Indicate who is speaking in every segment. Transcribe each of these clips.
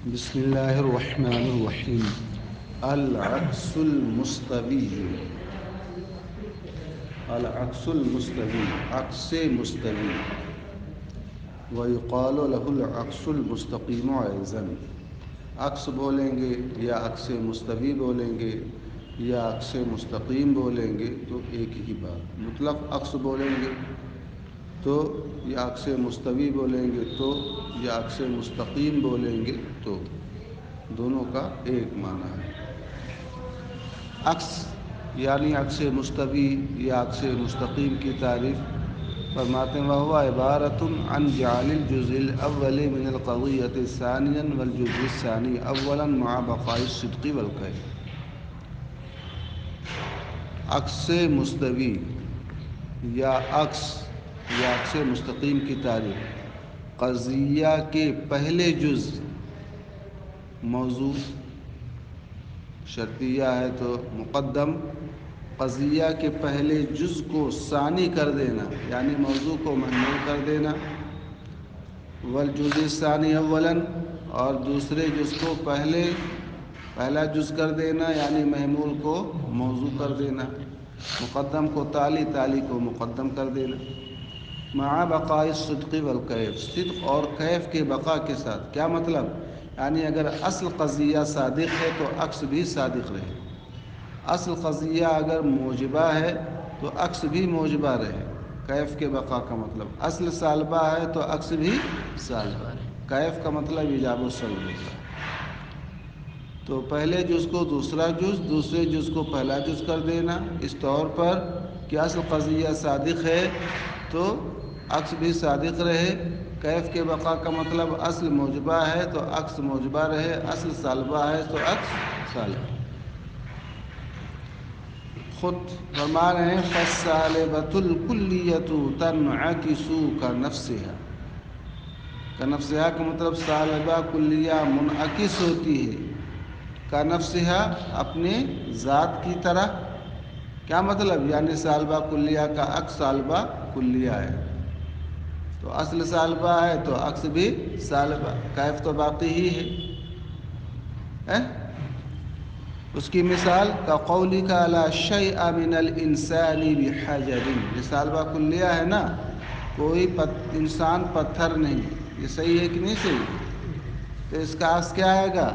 Speaker 1: بسم اللہ الرحمن الرحیم. العکس المستوی. العکس المستوی عکس مستوی. ویقال له العکس المستقیم ایضا. عکس بولیں گے یا عکس مستوی بولیں گے یا عکس مستقیم بولیں گے تو ایک ہی بات. مطلق عکس بولیں گے تو یا عکس مستوی بولیں گے تو یا عکس مستقیم بولیں گے تو دونوں کا ایک معنی ہے. عکس یعنی عکس مستوی یا عکس مستقیم کی تعریف فرماتے ہیں وَهُوَ عِبَارَةٌ عَنْ جَعْلِ الْجُزْءِ الْأَوَّلِ مِنَ الْقَضِيَّةِ ثَانِيًا وَالْجُزْءِ الثَّانِي أَوَّلًا مَعَ بَقَاءِ الصِّدْقِ وَالْكَذِبِ. عکس مستوی یا عکس مستقیم کی تعریف قضیہ کے پہلے جز موضوع شرطیہ ہے تو مقدم قضیہ کے پہلے جز کو ثانی کر دینا یعنی موضوع کو محمول کر دینا. والجزء الثانی اولا اور دوسرے جز کو پہلا جز کر دینا یعنی محمول کو موضوع کر دینا. مقدم کو تالی کو مقدم کر دینا. مع بقاء الصدق والکیف صدق اور کیف کے بقا کے ساتھ. کیا مطلب؟ یعنی اگر اصل قضیہ صادق ہے تو عکس بھی صادق رہے. اصل قضیہ اگر موجبہ ہے تو عکس بھی موجبہ رہے. کیف کے بقا کا مطلب اصل سالبہ ہے تو عکس بھی سالبہ. کیف کا مطلب ایجاب و سلب ہوتا ہے. تو پہلے جز کو دوسرا جز دوسرے جز کو پہلا جز کر دینا اس طور پر کہ اصل قضیہ صادق ہے تو عکس بھی صادق رہے. کیف کے بقا کا مطلب اصل موجبہ ہے تو عکس موجبہ رہے. اصل سالبہ ہے تو عکس سالبہ. خود فرما رہے ہیں فالسالبۃ الکلیۃ تنعکس کنفسها. کنفسها کا مطلب سالبہ کلیہ منعکس ہوتی ہے. کنفسها اپنے ذات کی طرح. کیا مطلب؟ یعنی سالبہ کلیہ کا عکس سالبہ کلیہ ہے تو اصل سالبہ ہے تو عکس بھی سالبہ. کیف تو باقی ہی ہے. اس کی مثال کا قولی کا لا شیء من الانسان بحجر. یہ سالبہ کلیہ ہے نا. کوئی انسان پتھر نہیں. یہ صحیح ہے کہ نہیں صحیح؟ تو اس کا عکس کیا آئے گا؟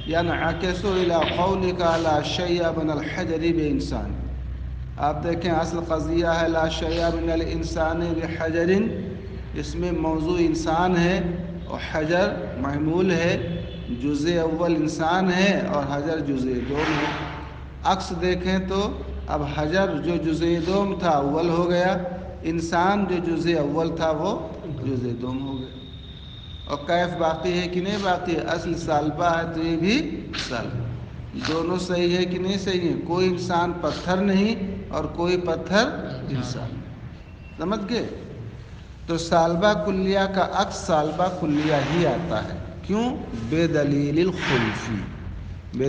Speaker 1: ينعكس الى قولك لا شيء من الحجر بانسان. آپ دیکھیں اصل قضیہ ہے لا شیء من الانسان بحجر. اس میں موضوع انسان ہے اور حجر محمول ہے. جزء اول انسان ہے اور حجر جزء دوم ہے. عکس دیکھیں تو اب حجر جو جزء دوم تھا اول ہو گیا. انسان جو جزء اول تھا وہ جزء دوم ہو گیا. اور کیف باقی ہے کہ نہیں باقی ہے؟ اصل سالبہ ہے تو یہ بھی سالبہ. دونوں صحیح ہے کہ نہیں صحیح ہے؟ کوئی انسان پتھر نہیں اور کوئی پتھر انسان. سمجھ گئے؟ تو سالبہ کلیہ کا عکس سالبہ کلیہ ہی آتا ہے. کیوں؟ بے دلیل الخلف. بے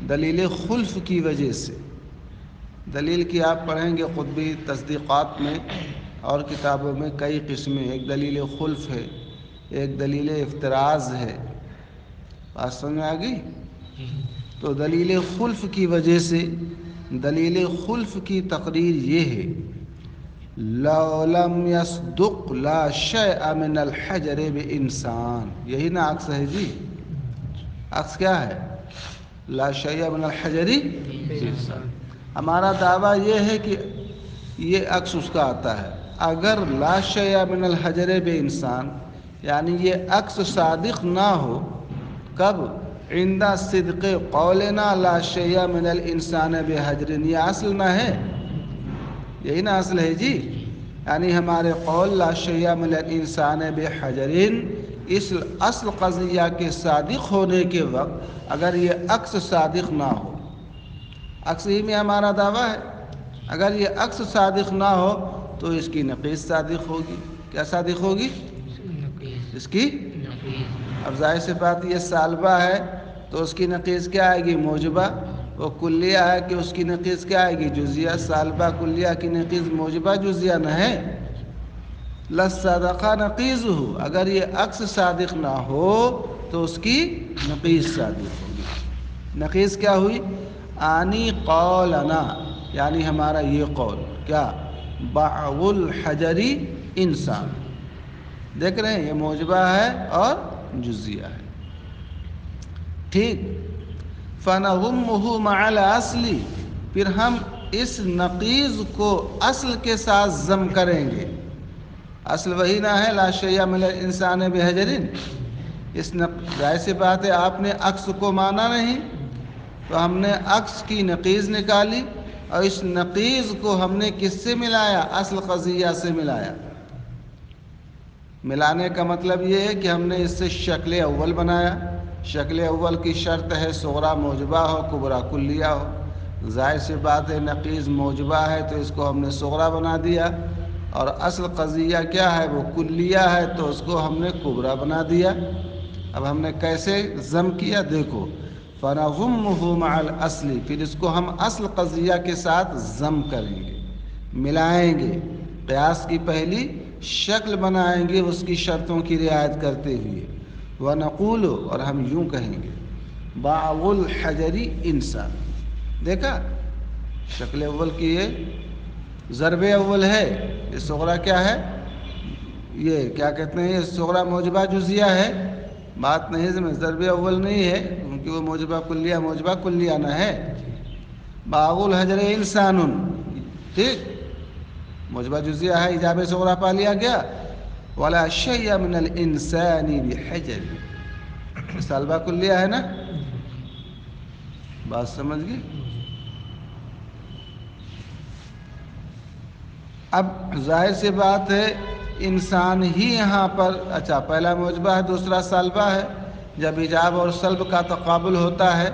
Speaker 1: دلیل خلف کی وجہ سے. دلیل کی آپ پڑھیں گے قطبی تصدیقات میں اور کتابوں میں کئی قسمیں. ایک دلیل خلف ہے, ایک دلیل افتراض ہے. بات سمجھ میں آ گئی؟ تو دلیل خلف کی وجہ سے دلیل خلف کی تقریر یہ ہے لو لم يصدق لا شيء من الحجر بانسان. یہی نا عکس ہے جی. عکس کیا ہے؟ لا شيء من الحجر بانسان. ہمارا دعویٰ یہ ہے کہ یہ عکس اس کا آتا ہے. اگر لا شیء من الحجر بانسان یعنی یہ عکس صادق نہ ہو. کب؟ عند صدق قولنا لا شیء من الانسان بحجر. یہ اصل نہ ہے. یہی نا اصل ہے جی. یعنی ہمارے قول لا شیء من الانسان بحجر اس اصل قضیہ کے صادق ہونے کے وقت اگر یہ عکس صادق نہ ہو. عکس ہی میں ہمارا دعویٰ ہے. اگر یہ عکس صادق نہ ہو تو اس کی نقیض صادق ہوگی. کیا صادق ہوگی؟ اس کی اب ظاہر سی بات یہ سالبہ ہے تو اس کی نقیض کیا آئے گی؟ موجبہ. وہ کلیہ ہے کہ اس کی نقیض کیا آئے گی؟ جزیہ. سالبہ کلیہ کی نقیض موجبہ جزیہ نہ ہے. لصدق نقیضہ، اگر یہ عکس صادق نہ ہو تو اس کی نقیض صادق ہوگی۔ نقیض کیا ہوئی؟ آنی قولنا، یعنی ہمارا یہ قول، کیا؟ بعض الحجری انسان، دیکھ رہے ہیں یہ موجبہ ہے اور جزیہ ہے، ٹھیک۔ فنضمہ مع الاصل، پھر ہم اس نقیض کو اصل کے ساتھ ضم کریں گے۔ اصل وہی نہ ہے لا شیء من الانسان بحجر، ظاہر سی بات ہے آپ نے عکس کو مانا نہیں، تو ہم نے عکس کی نقیض نکالی اور اس نقیض کو ہم نے کس سے ملایا؟ اصل قضیہ سے ملایا۔ ملانے کا مطلب یہ ہے کہ ہم نے اس سے شکل اول بنایا۔ شکل اول کی شرط ہے صغریٰ موجبہ ہو، کبریٰ کلیہ ہو۔ ظاہر سی بات ہے نقیض موجبہ ہے تو اس کو ہم نے صغریٰ بنا دیا، اور اصل قضیہ کیا ہے؟ وہ کلیہ ہے، تو اس کو ہم نے کبریٰ بنا دیا۔ اب ہم نے کیسے ضم کیا؟ دیکھو، فنضمہ مع الاصل، پھر اس کو ہم اصل قضیہ کے ساتھ ضم کریں گے، ملائیں گے، قیاس کی پہلی شکل بنائیں گے اس کی شرطوں کی رعایت کرتے ہوئے۔ وَنَقُولُ، اور ہم یوں کہیں گے، بعض الحجری انسان، دیکھا شکل اول کی یہ ضرب اول ہے، یہ صغریٰ کیا ہے؟ یہ کیا کہتے ہیں؟ یہ صغریٰ موجبہ جزیہ ہے، بات نہیں میں ضرب اول نہیں ہے کیونکہ وہ موجبہ کلیہ نہ ہے۔ بعض الحجر انسان، ٹھیک، موجبہ جزیہ ہے، ایجاب صغریٰ پا لیا گیا۔ ولا شیء من الانسان بحجر، سالبہ کلیہ ہے نا، بات سمجھ گئی؟ اب ظاہر سی بات ہے انسان ہی یہاں پر، اچھا پہلا موجبہ ہے دوسرا سالبہ ہے، جب ایجاب اور سلب کا تقابل ہوتا ہے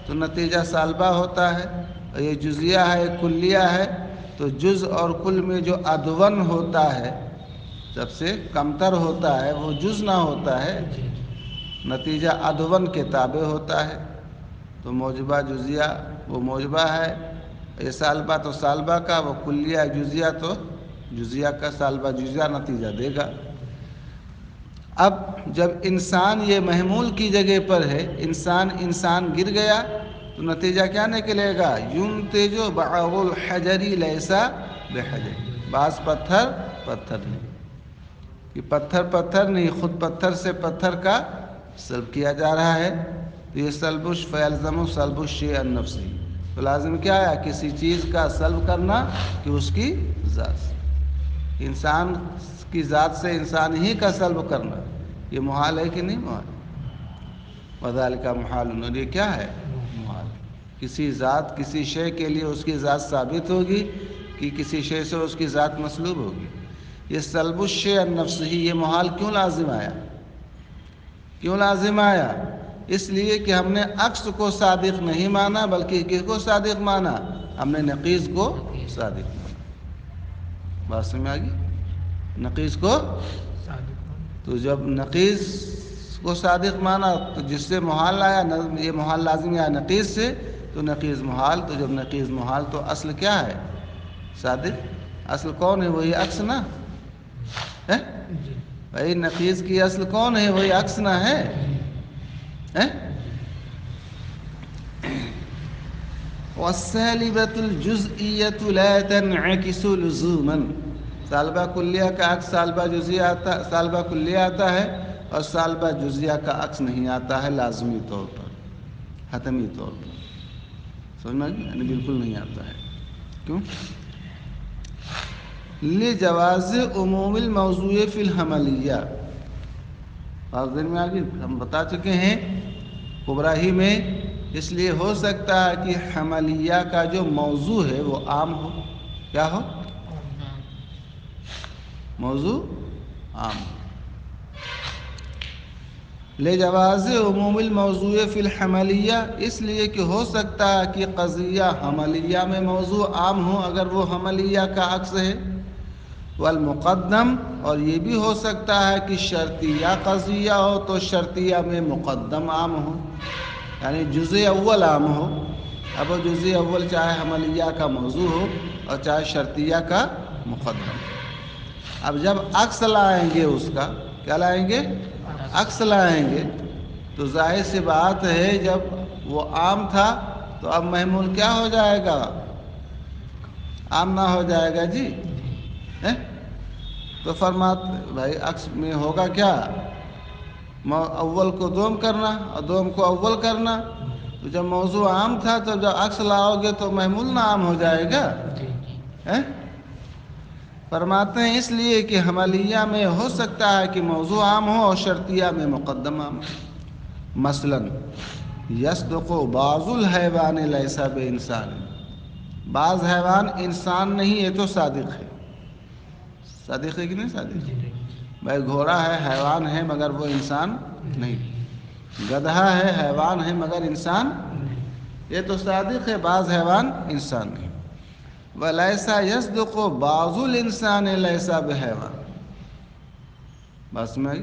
Speaker 1: تو نتیجہ سالبہ ہوتا ہے، اور یہ جزیہ ہے کلیہ ہے، تو جز اور کل میں جو ادون ہوتا ہے، سب سے کمتر ہوتا ہے، وہ جز نہ ہوتا ہے، نتیجہ ادون کے تابع ہوتا ہے۔ تو موجبہ جزیہ وہ موجبہ ہے، یہ سالبہ تو سالبہ کا، وہ کلیہ جزیہ تو جزیہ کا، سالبہ جزیہ نتیجہ دے گا۔ اب جب انسان یہ محمول کی جگہ پر ہے، انسان گر گیا تو نتیجہ کیا نکلے گا؟ ينتج بعض الحجر ليس بحجر، بعض پتھر نہیں، کہ پتھر نہیں، خود پتھر سے پتھر کا سلب کیا جا رہا ہے، تو یہ سلبش فیلزم سلب الشیء عن نفسہ، تو لازم کیا ہے؟ کسی چیز کا سلب کرنا کہ اس کی ذات سے، انسان کی ذات سے انسان ہی کا سلب کرنا، یہ محال ہے کہ نہیں محال؟ وذالک محال، یہ کیا ہے؟ محال۔ کسی ذات کسی شے کے لیے اس کی ذات ثابت ہوگی کہ کسی شے سے اس کی ذات مسلوب ہوگی؟ یہ سلب الشیء عن نفسہ، یہ محال کیوں لازم آیا؟ کیوں لازم آیا؟ اس لیے کہ ہم نے عکس کو صادق نہیں مانا، بلکہ کس کو صادق مانا؟ ہم نے نقیض کو صادق مانا۔ بات سمجھ آ گئی؟ نقیض کو، تو جب نقیض کو صادق مانا تو جس سے محال آیا، یہ محال لازم آیا نقیض سے، تو نقیض محال، تو جب نقیض محال تو اصل کیا ہے؟ صادق۔ اصل کون ہے؟ وہی عکس نہ ہے بھائی، نقیض کی اصل کون ہے؟ وہی عکس نہ ہے۔ والسالبۃ الجزئیۃ لا تنعکس لزوما، سالبہ کلیہ کا عکس سالبہ جزیہ آتا، سالبہ کلیہ آتا ہے، اور سالبہ جزیہ کا عکس نہیں آتا ہے لازمی طور پر، حتمی طور پر، سمجھ میں یعنی بالکل نہیں آتا ہے۔ کیوں؟ لجواز عموم الموضوع فی الحملیہ، بات دن میں آگے ہم بتا چکے ہیں کبریٰ ہی میں، اس لیے ہو سکتا ہے کہ حملیہ کا جو موضوع ہے وہ عام ہو، کیا ہو؟ موضوع عام ہو۔ لجواز عموم الموضوع فی الحملیہ، اس لیے کہ ہو سکتا ہے کہ قضیہ حملیہ میں موضوع عام ہو اگر وہ حملیہ کا عکس ہے، والمقدم، اور یہ بھی ہو سکتا ہے کہ شرطیہ قضیہ ہو تو شرطیہ میں مقدم عام ہو، یعنی جزء اول عام ہو۔ اب وہ جزء اول چاہے حملیہ کا موضوع ہو اور چاہے شرطیہ کا مقدم، اب جب عکس لائیں گے اس کا، کیا لائیں گے؟ عکس لائیں گے، تو ظاہر سی بات ہے جب وہ عام تھا تو اب محمول کیا ہو جائے گا؟ عام نہ ہو جائے گا جی۔ تو فرماتے بھائی عکس میں ہوگا کیا؟ اول کو دوم کرنا اور دوم کو اول کرنا۔ تو جب موضوع عام تھا تو جب عکس لاؤ گے تو محمول نہ عام ہو جائے گا۔ فرماتے ہیں اس لیے کہ حملیہ میں ہو سکتا ہے کہ موضوع عام ہو اور شرطیہ میں مقدم عام ہو۔ مثلا یصدق بعض الحیوان لیس بانسان، بعض حیوان انسان نہیں، یہ تو صادق ہے۔ صادق ہے کہ نہیں صادق؟ بھائی گھوڑا ہے، حیوان ہے مگر وہ انسان نہیں، گدھا ہے، حیوان ہے مگر انسان، یہ تو صادق ہے، بعض حیوان انسان نہیں۔ وَلَيْسَ يَصْدُقُ بَعْضُ الْإِنسَانِ لَيْسَ بِحَيْوَانٍ، بس میں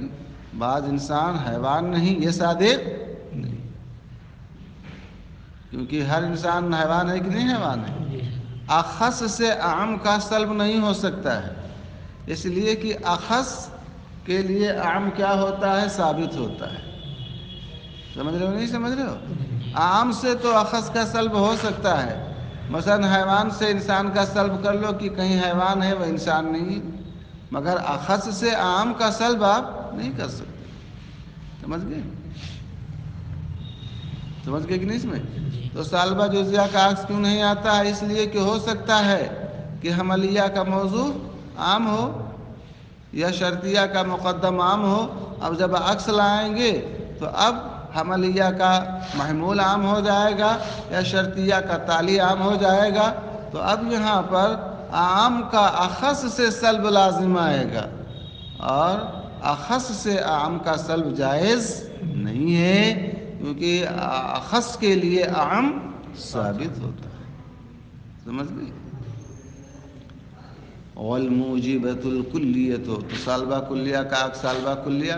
Speaker 1: بعض انسان حیوان نہیں، یہ صادق نہیں، کیونکہ ہر انسان حیوان ہے کہ نہیں حیوان ہے۔ اخص سے عام کا سلب نہیں ہو سکتا ہے، اس لیے کہ اخص کے لیے عام کیا ہوتا ہے؟ ثابت ہوتا ہے۔ سمجھ رہے ہو نہیں سمجھ رہے ہو؟ عام سے تو اخص کا سلب ہو سکتا ہے، مثلا حیوان سے انسان کا سلب کر لو کہ کہیں حیوان ہے وہ انسان نہیں، مگر اخص سے عام کا سلب آپ نہیں کر سکتے۔ سمجھ گئے؟ سمجھ گئے کہ نہیں سمجھ؟ تو سالبہ جزیہ کا عکس کیوں نہیں آتا ہے؟ اس لیے کہ ہو سکتا ہے کہ حملیہ کا موضوع عام ہو یا شرطیہ کا مقدم عام ہو۔ اب جب عکس لائیں گے تو اب حملیہ کا محمول عام ہو جائے گا یا شرطیہ کا تالی عام ہو جائے گا، تو اب یہاں پر عام کا اخص سے سلب لازم آئے گا، اور اخص سے عام کا سلب جائز نہیں ہے، کیونکہ اخص کے لیے عام ثابت ہوتا ہے۔ سمجھ گئی؟ والموجبۃ الکلیہ، تو سالبہ کلیہ کا عکس سالبہ کلیہ،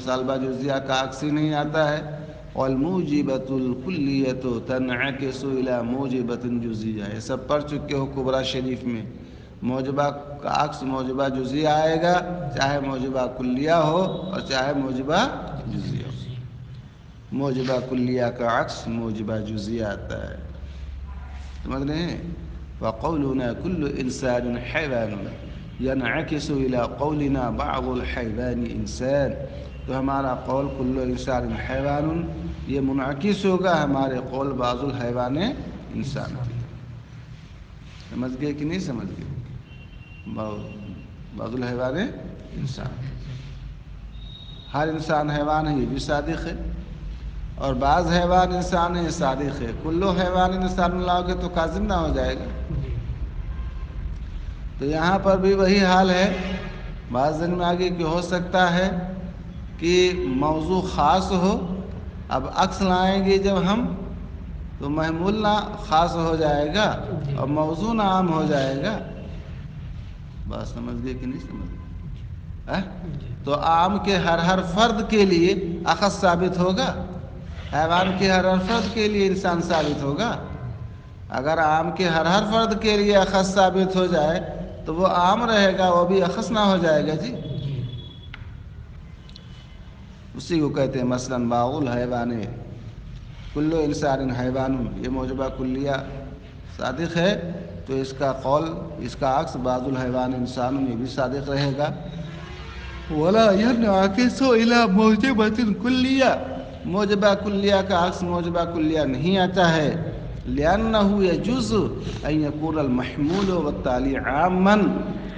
Speaker 1: سالبہ جزیہ کا عکس ہی نہیں آتا ہے۔ والموجبۃ الکلیہ تنعکس الی موجبۃ جزیہ، یہ سب پڑھ چکے ہو کبریٰ شریف میں۔ موجبہ کا عکس موجبہ جزیہ آئے گا، چاہے موجبہ کلیہ ہو اور چاہے موجبہ جزیہ ہو۔ موجبہ کلیہ کا عکس موجبہ جزیہ آتا ہے، سمجھ رہے ہیں؟ وقولنا كل انسان حیوان ينعکس الى قولنا بعض الحیوان انسان، تو ہمارا قول کل انسان حیوان یہ منعکس ہوگا ہمارے قول بعض الحیوان انسان۔ سمجھ گئے کہ نہیں سمجھ گئے؟ بعض الحیوان انسان، ہر انسان حیوان ہے یہ بھی صادق ہے، اور بعض حیوان انسان ہے یہ صادق ہے۔ کلو حیوان انسان لاؤ گے تو کاذب نہ ہو جائے گا۔ تو یہاں پر بھی وہی حال ہے، بعض دن میں آگے کہ ہو سکتا ہے کہ موضوع خاص ہو، اب عکس لائیں گے جب ہم تو محمول نہ خاص ہو جائے گا اور موضوع نہ عام ہو جائے گا۔ بات سمجھ گئے کہ نہیں سمجھ گئے؟ تو عام کے ہر فرد کے لیے اخص ثابت ہوگا، حیوان کے ہر فرد کے لیے انسان ثابت ہوگا۔ اگر عام کے ہر فرد کے لیے اخص ثابت ہو جائے تو وہ عام رہے گا، وہ بھی اخص نہ ہو جائے گا جی۔ اسی کو کہتے ہیں مثلا بعض الحیوان کل انسان حیوان، یہ موجبہ کلیہ صادق ہے تو اس کا قول، اس کا عکس بعض الحیوان انسان میں بھی صادق رہے گا۔ ولا ينعکس الی موجبۃ کلیہ، موجبہ کلیہ کا عکس موجبہ کلیہ نہیں آتا ہے، لأنه يجوز ان يكون المحمول والتالی عاما،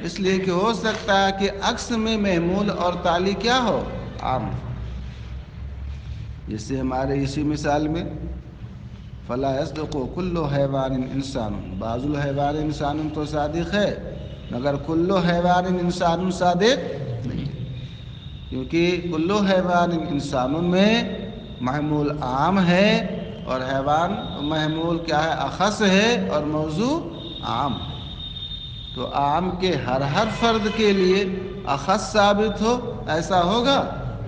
Speaker 1: اس لیے کہ ہو سکتا ہے کہ عکس میں محمول اور تالی کیا ہو؟ عام۔ جیسے ہمارے اسی مثال میں فلا يصدق كل حیوان انسان، بعض الحیوان انسان تو صادق ہے مگر کل حیوان انسان صادق نہیں، کیونکہ کل حیوان انسان میں محمول عام ہے اور حیوان محمول کیا ہے؟ اخص ہے اور موضوع عام۔ تو عام کے ہر فرد کے لیے اخص ثابت ہو، ایسا ہوگا؟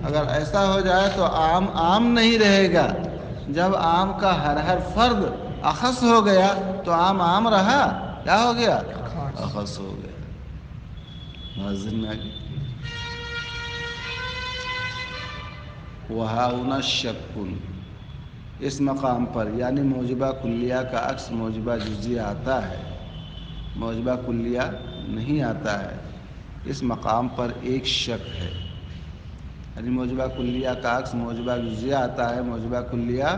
Speaker 1: اگر ایسا ہو جائے تو عام عام نہیں رہے گا۔ جب عام کا ہر فرد اخص ہو گیا تو عام عام رہا، کیا ہو گیا؟ اخص ہو گیا۔ مؤذن میں آگے وہاؤنا شکن، اس مقام پر یعنی موجبہ کلیہ کا عکس موجبہ جزیہ آتا ہے، موجبہ کلیہ نہیں آتا ہے، اس مقام پر ایک شک ہے، یعنی موجبہ کلیہ کا عکس موجبہ جزیہ آتا ہے، موجبہ کلیہ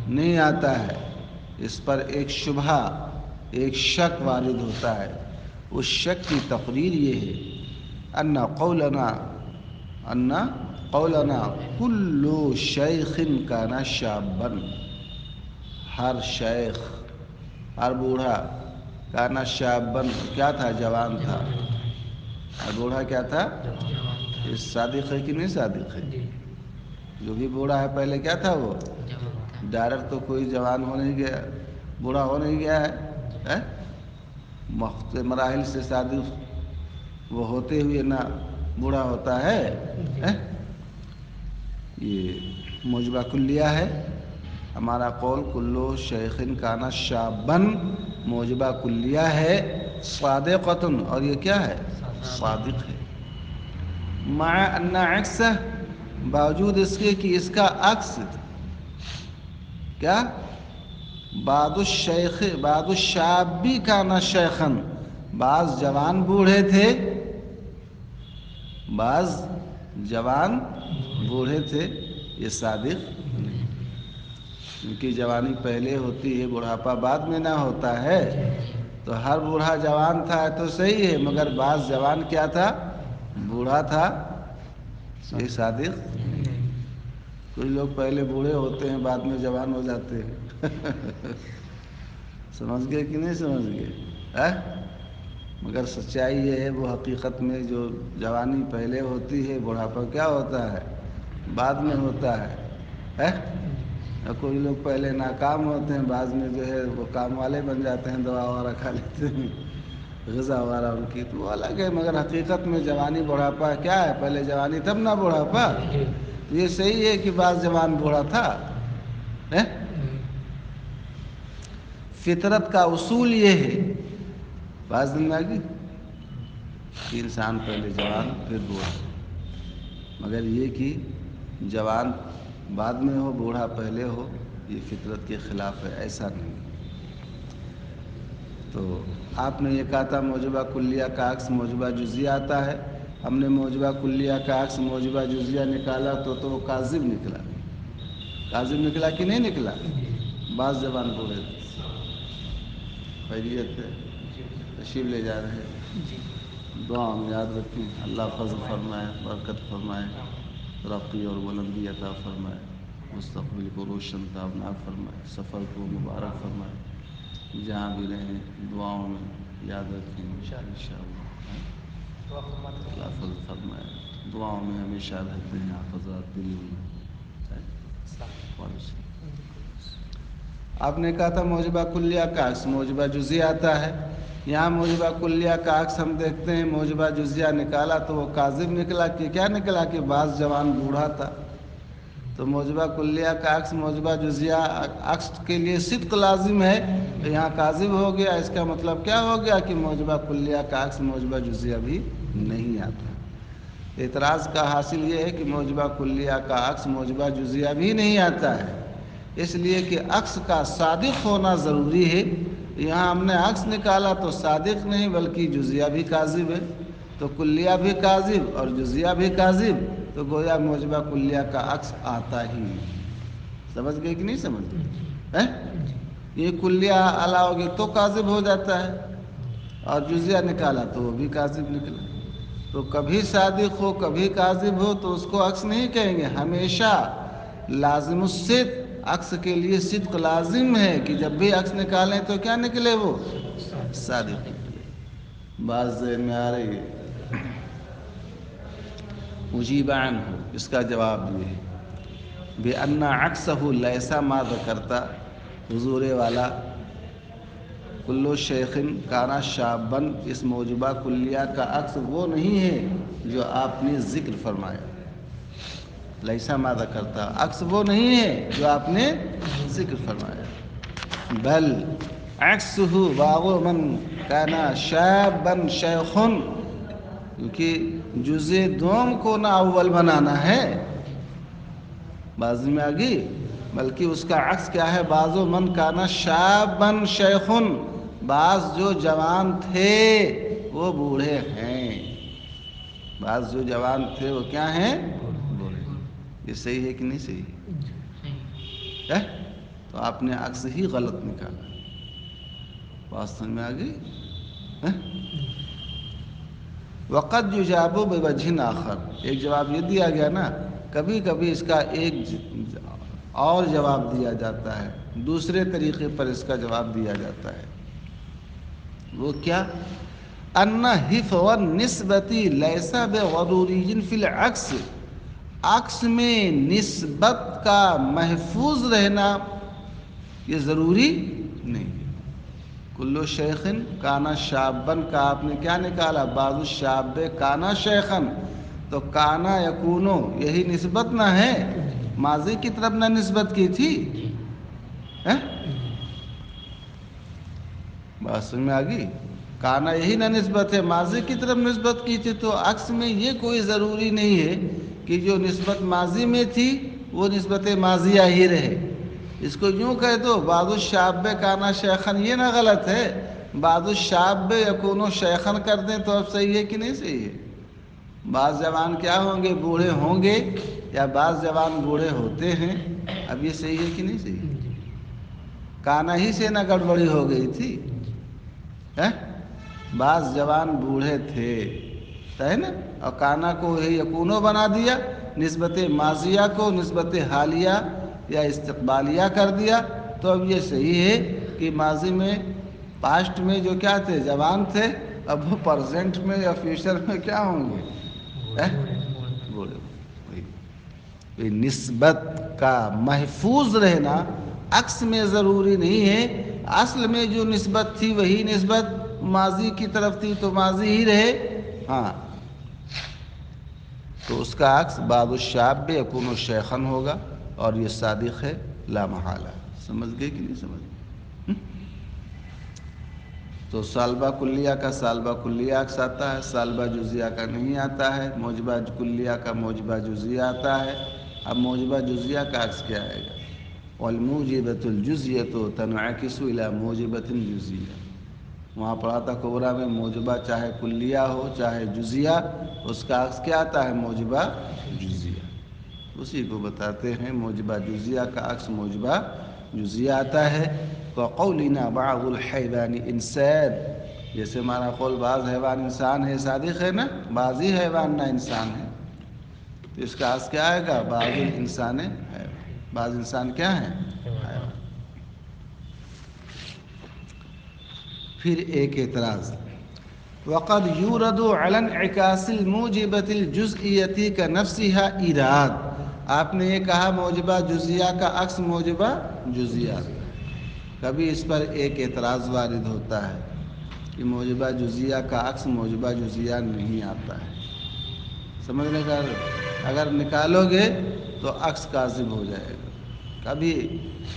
Speaker 1: نہیں آتا ہے، اس پر ایک شبہہ، ایک شک وارد ہوتا ہے۔ اس شک کی تقریر یہ ہے ان قولنا کل شیخ کان شابا، ہر شیخ، ہر بوڑھا، کان شابا کیا تھا؟ جوان تھا، ہر بوڑھا کیا تھا؟ اس صادق ہے کہ نہیں صادق ہے؟ جو بھی بوڑھا ہے پہلے کیا تھا؟ وہ ڈائریکٹ تو کوئی جوان ہو نہیں گیا، بوڑھا ہو نہیں گیا ہے، مختلف مراحل سے صادق وہ ہوتے ہوئے نہ بوڑھا ہوتا ہے۔ یہ موجبہ کلیہ ہے۔ ہمارا قول کلو شیخن کانا شابن موجبہ کلیہ ہے، صادقتن، اور یہ کیا ہے؟ صادق ہے۔ مع ان عکسہ، باوجود اس کے کہ اس کا عکس کیا؟ بعض الشابی کانا شیخن، بعض جوان بوڑھے تھے، بعض جوان بوڑھے تھے، یہ صادق نہیں، ان کی جوانی پہلے ہوتی ہے، بڑھاپا بعد میں نہ ہوتا ہے، تو ہر بوڑھا جوان تھا تو صحیح ہے، مگر بعض جوان کیا تھا؟ بوڑھا تھا، یہ صادق نہیں۔ کچھ لوگ پہلے بوڑھے ہوتے ہیں بعد میں جوان ہو جاتے ہیں، سمجھ گئے کہ نہیں سمجھ گئے؟ مگر سچائی یہ ہے، وہ حقیقت میں جو جوانی پہلے ہوتی ہے، بڑھاپا کیا ہوتا ہے؟ بعد میں ہوتا ہے۔ کوئی لوگ پہلے ناکام ہوتے ہیں، بعد میں جو ہے وہ کام والے بن جاتے ہیں، دوا وغیرہ کھا لیتے ہیں، غذا وغیرہ ان کی، تو وہ الگ ہے، مگر حقیقت میں جوانی بڑھاپا کیا ہے؟ پہلے جوانی تب نہ بڑھاپا، تو یہ صحیح ہے کہ بعض جوان بوڑھا تھا۔ فطرت کا اصول یہ ہے، بعض دن میں کہ انسان پہلے جوان پھر بوڑھا، مگر یہ کہ جوان بعد میں ہو بوڑھا پہلے ہو، یہ فطرت کے خلاف ہے، ایسا نہیں۔ تو آپ نے یہ کہا تھا موجبہ کلیہ کا عکس موجبہ جزیہ آتا ہے، ہم نے موجبہ کلیہ کا عکس موجبہ جزیہ نکالا تو وہ کاذب نکلا، کاذب نکلا کہ نہیں نکلا؟ بعض جوان بوڑھے تھے۔ خیریت ہے؟ تشریف لے جا رہے ہیں، دعا میں یاد رکھیں، اللہ فضل فرمائے، برکت فرمائے، ترقی اور بلندی عطا فرمائے، مستقبل کو روشن تابناک فرمائے، سفر کو مبارک فرمائے، جہاں بھی رہیں دعاؤں میں یاد رکھیں انشاءاللہ۔ اللہ فضل فرمائے، دعاؤں میں ہمیشہ رہتے ہیں آپ حضرات دل میں۔ آپ نے کہا تھا موجبہ کلیہ کا عکس موجبہ جزیہ آتا ہے، یہاں موجبہ کلیہ کا عکس ہم دیکھتے ہیں موجبہ جزیہ نکالا تو وہ کاذب نکلا، کہ کیا نکلا؟ کہ بعض جوان بوڑھا تھا۔ تو موجبہ کلیہ کا عکس موجبہ جزیہ عکس کے لیے صدق لازم ہے، تو یہاں کاذب ہو گیا، اس کا مطلب کیا ہو گیا؟ کہ موجبہ کلیہ کا عکس موجبہ جزیہ بھی نہیں آتا۔ اعتراض کا حاصل یہ ہے کہ موجبہ کلیہ کا عکس موجبہ جزیہ بھی نہیں آتا ہے، اس لیے کہ عکس کا صادق ہونا ضروری ہے۔ یہاں ہم نے عکس نکالا تو صادق نہیں بلکہ جزیہ بھی کاذب ہے، تو کلیہ بھی کاذب اور جزیہ بھی کاذب، تو گویا موجبہ کلیہ کا عکس آتا ہی نہیں۔ سمجھ گئے کہ نہیں سمجھ گئے؟ یہ کلیہ علاوہ تو کاذب ہو جاتا ہے، اور جزیہ نکالا تو وہ بھی کاذب نکلا، تو کبھی صادق ہو کبھی کاذب ہو تو اس کو عکس نہیں کہیں گے، ہمیشہ لازم الصدق، عکس کے لیے صدق لازم ہے کہ جب بھی عکس نکالیں تو کیا نکلے؟ وہ صادق نکلے۔ بات ذہن میں آ رہی ہے؟ اجیب عنہ، اس کا جواب یہ ہے بِأَنَّ عَكْسَهُ لَيْسَ مَا ذَكَرْتَ، حضور والا کلو شیخن کانا شابن، اس موجبہ کلیہ کا عکس وہ نہیں ہے جو آپ نے ذکر فرمایا۔ لیسا ما ذکرتا، عکس وہ نہیں ہے جو آپ نے ذکر فرمایا، بل عکسہ باغ من کانا شابا شیخن، کیونکہ جزء دوم کو نہ اول بنانا ہے، بازی میں آگی، بلکہ اس کا عکس کیا ہے، بعض من کانا شابن شیخن، بعض جو جوان تھے وہ بوڑھے ہیں، بعض جو جوان تھے وہ کیا ہیں، بوڑھے۔ یہ صحیح ہے کہ نہیں صحیح ہے؟ تو آپ نے عکس ہی غلط نکالا، بات سمجھ میں آ گئی؟ وقت یجاب بوجہ آخر، ایک جواب یہ دیا گیا نا، کبھی کبھی اس کا ایک اور جواب دیا جاتا ہے، دوسرے طریقے پر اس کا جواب دیا جاتا ہے، وہ کیا؟ ان حفظ النسبت لیس بضروری فی العکس، عکس میں نسبت کا محفوظ رہنا یہ ضروری نہیں ہے۔ کلو شیخن کانا شابن کا آپ نے کیا نکالا، بعض الشاب کانا شیخن، تو کانا یکونو یہی نسبت نہ ہے، ماضی کی طرف نہ نسبت کی تھی، بات سمجھ میں آ گئی؟ کانا یہی نہ نسبت ہے، ماضی کی طرف نسبت کی تھی، تو عکس میں یہ کوئی ضروری نہیں ہے کہ جو نسبت ماضی میں تھی وہ نسبت ماضیہ ہی رہے۔ اس کو یوں کہہ دو بعض الشاب کانا شیخن، یہ نہ غلط ہے، بعض الشاب یکونو شیخن کر دیں تو اب صحیح ہے کہ نہیں صحیح ہے؟ بعض جوان کیا ہوں گے، بوڑھے ہوں گے، یا بعض جوان بوڑھے ہوتے ہیں، اب یہ صحیح ہے کہ نہیں صحیح؟ کانا ہی سے نہ گڑبڑی ہو گئی تھی، بعض جوان بوڑھے تھے، ہے نا، اور کانا کو یکونو بنا دیا، نسبت ماضیہ کو نسبت حالیہ یا استقبالیہ کر دیا، تو اب یہ صحیح ہے کہ ماضی میں پاسٹ میں جو کیا تھے، جوان تھے، اب وہ پرزینٹ میں یا فیوچر میں کیا ہوں گے، بوڑھے۔ نسبت کا محفوظ رہنا عکس میں ضروری نہیں ہے، اصل میں جو نسبت تھی وہی نسبت ماضی کی طرف تھی تو ماضی ہی رہے، ہاں، تو اس کا عکس بعض الشاب یکون شیخن ہوگا، اور یہ صادق ہے لا محالہ۔ سمجھ گئے کہ نہیں سمجھ گئے؟ تو سالبہ کلیہ کا سالبہ کلیہ عکس آتا ہے، سالبہ جزیہ کا نہیں آتا ہے، موجبہ کلیہ کا موجبہ جزیہ آتا ہے۔ اب موجبہ جزیہ کا عکس کیا آئے گا؟ والموجبۃ الجزیۃ تنعکس الی موجبۃ جزیہ، وہاں پڑھا تھا کبرا میں، موجبہ چاہے کلیہ ہو چاہے جزیہ، اس کا عکس کیا آتا ہے، موجبہ جزیہ، اسی کو بتاتے ہیں، موجبہ جزیہ کا عکس موجبہ جزیہ آتا ہے۔ وقولنا بعض الحیوان انسان، جیسے ہمارا قول بعض حیوان انسان ہے، صادق ہے نا، بعض ہی حیوان نہ انسان ہے، تو اس کا عکس کیا آئے گا، بعض الانسان حیوان، بعض انسان کیا ہے، حیوان۔ پھر ایک اعتراض، وقد یورد علی انعکاس الموجبۃ الجزئیۃ کنفسها ایراد، آپ نے یہ کہا موجبہ جزیہ کا عکس موجبہ جزیہ، کبھی اس پر ایک اعتراض وارد ہوتا ہے کہ موجبہ جزیہ کا عکس موجبہ جزیہ نہیں آتا ہے، سمجھنے کا، اگر نکالو گے تو عکس کاذب ہو جائے گا۔ کبھی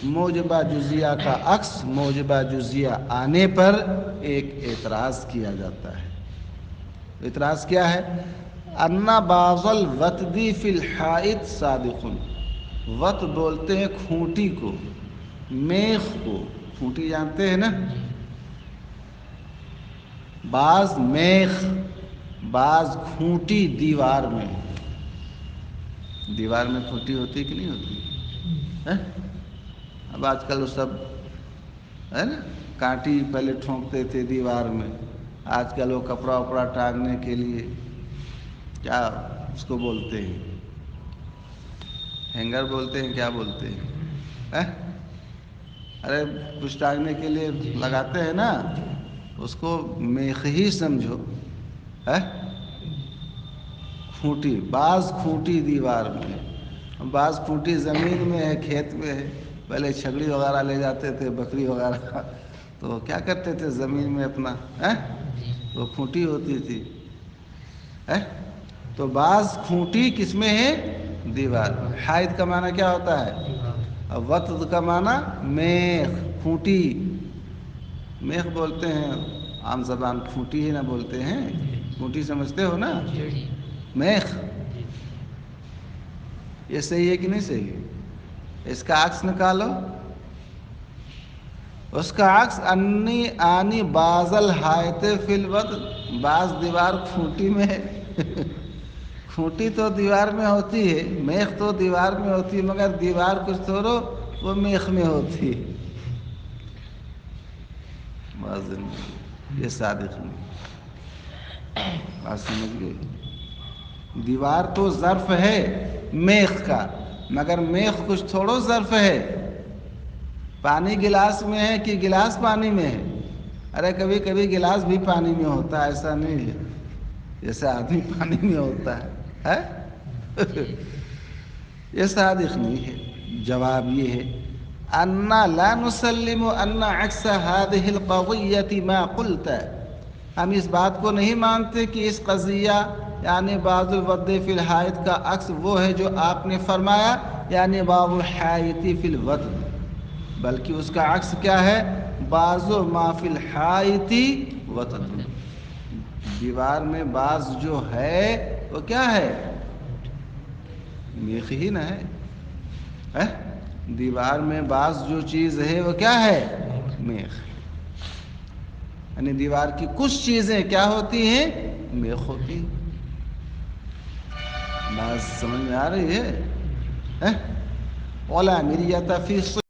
Speaker 1: موجبہ جزیہ کا عکس موجبہ جزیہ آنے پر ایک اعتراض کیا جاتا ہے، اعتراض کیا ہے، ان بعض الوتد فی الحائط صادق، وت بولتے ہیں کھونٹی کو، میخ کو، کھونٹی جانتے ہیں نا، بعض میخ بعض کھونٹی دیوار میں، دیوار میں کھونٹی ہوتی کہ نہیں ہوتی؟ اب آج کل وہ سب ہے نا، کانٹی پہلے ٹھونکتے تھے دیوار میں، آج کل وہ کپڑا وپڑا ٹانگنے کے لیے کیا اس کو بولتے ہیں، ہینگر بولتے ہیں، کیا بولتے ہیں، ارے کچھ ٹانگنے کے لیے لگاتے ہیں نا، اس کو میخ ہی سمجھو، کھونٹی، بعض کھونٹی دیوار میں، بعض کھونٹی زمین میں ہے، کھیت میں ہے، پہلے چھگڑی وغیرہ لے جاتے تھے، بکری وغیرہ، تو کیا کرتے تھے زمین میں اپنا، وہ کھونٹی ہوتی تھی، تو بعض کھونٹی کس میں ہے، دیوار میں۔ حائط کا معنی کیا ہوتا ہے، وتد کا معنی میخ، کھونٹی، میخ بولتے ہیں عام زبان، کھونٹی ہی نہ بولتے ہیں، کھوٹی سمجھتے ہو نا؟ میخ، یہ صحیح ہے کہ نہیں صحیح ہے؟ اس کا عکس نکالو. اس کا عکس انی آنی باز الحائط فی الوطن، بعض دیوار کھوٹی میں ہے. کھوٹی تو دیوار میں ہوتی ہے، میخ تو دیوار میں ہوتی ہے، مگر دیوار کچھ چھوڑو وہ میخ میں ہوتی ہے. یہ صادق نہیں. بات سمجھ گئے؟ دیوار تو ظرف ہے میخ کا، مگر میخ کچھ تھوڑو ظرف ہے. پانی گلاس میں ہے کہ گلاس پانی میں ہے؟ ارے کبھی کبھی گلاس بھی پانی میں ہوتا ہے، ایسا نہیں ہے جیسے آدمی پانی میں ہوتا ہے. یہ صادق نہیں ہے. جواب یہ ہے انا لا نسلم ان عکس هذه القضیة ما قلت، ہم اس بات کو نہیں مانتے کہ اس قضیہ یعنی بعض الوضع فی الحائط کا عکس وہ ہے جو آپ نے فرمایا، یعنی بعض الحائط فی الوضع، بلکہ اس کا عکس کیا ہے؟ بعض ما فی الحائط وطن، دیوار میں بعض جو ہے وہ کیا ہے؟ میخ ہی نہ ہے. دیوار میں بعض جو چیز ہے وہ کیا ہے؟ میخ. یعنی دیوار کی کچھ چیزیں کیا ہوتی ہیں؟ میخ ہوتی ہیں. بات سمجھ میں آ رہی ہے؟ ولا مریۃ فی